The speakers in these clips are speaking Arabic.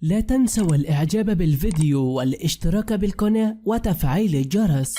لا تنسوا الإعجاب بالفيديو والاشتراك بالقناة وتفعيل الجرس.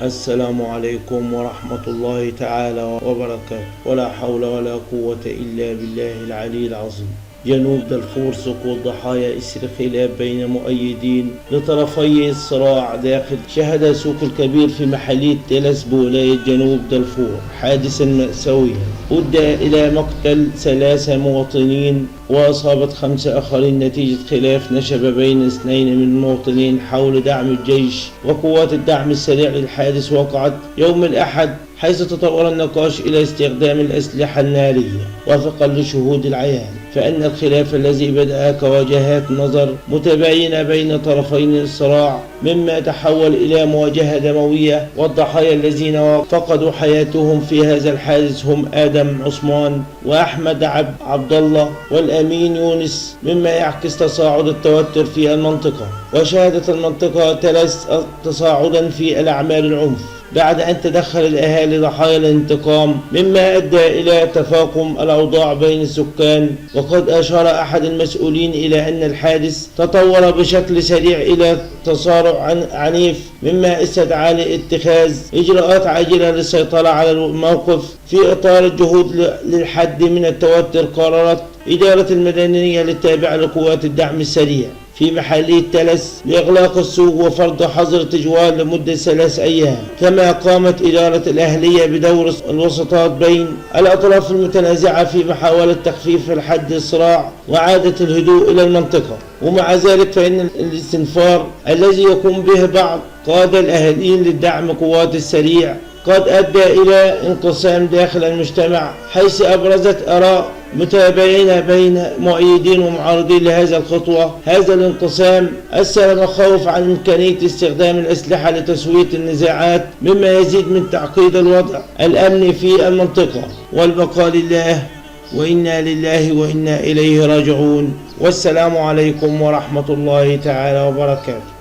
السلام عليكم ورحمة الله تعالى وبركاته، ولا حول ولا قوة إلا بالله العلي العظيم. جنوب دارفور سقوط ضحايا إثر خلاف بين مؤيدين لطرفي الصراع داخل شهد سوق الكبير في محلية تلس بولاية جنوب دارفور حادثا مأساويا أدى إلى مقتل 3 مواطنين وأصابت 5 آخرين نتيجة خلاف نشب بين 2 من المواطنين حول دعم الجيش وقوات الدعم السريع للحادث. وقعت يوم الأحد حيث تطور النقاش إلى استخدام الأسلحة النارية. وفقا لشهود العيان فإن الخلاف الذي بدأ كوجهات نظر متباينة بين طرفين الصراع مما تحول إلى مواجهة دموية، والضحايا الذين فقدوا حياتهم في هذا الحادث هم آدم عثمان وأحمد عبد الله والأمين يونس، مما يعكس تصاعد التوتر في المنطقة. وشهدت المنطقة تلس تصاعدا في الأعمال العنف بعد أن تدخل الأهالي ضحايا الانتقام، مما أدى إلى تفاقم الأوضاع بين السكان. وقد أشار أحد المسؤولين إلى أن الحادث تطور بشكل سريع إلى تصارع عنيف، مما استدعى لاتخاذ إجراءات عاجلة للسيطرة على الموقف. في إطار الجهود للحد من التوتر، قررت إدارة المدنية التابعة لقوات الدعم السريع في محلية تلس بإغلاق السوق وفرض حظر تجوال لمدة 3 أيام. كما قامت إدارة الأهلية بدور الوسطات بين الأطراف المتنازعة في محاولة تخفيف الحد الصراع وعادة الهدوء إلى المنطقة. ومع ذلك فإن الاستنفار الذي يقوم به بعض قادة الأهاليين للدعم قوات السريع قد أدى إلى انقسام داخل المجتمع، حيث أبرزت آراء متباينة بين مؤيدين ومعارضين لهذه الخطوة. هذا الانقسام أثر مخاوف عن إمكانية استخدام الأسلحة لتسوية النزاعات، مما يزيد من تعقيد الوضع الأمني في المنطقة. والبقاء لله، وإنا لله وإنا إليه راجعون. والسلام عليكم ورحمة الله تعالى وبركاته.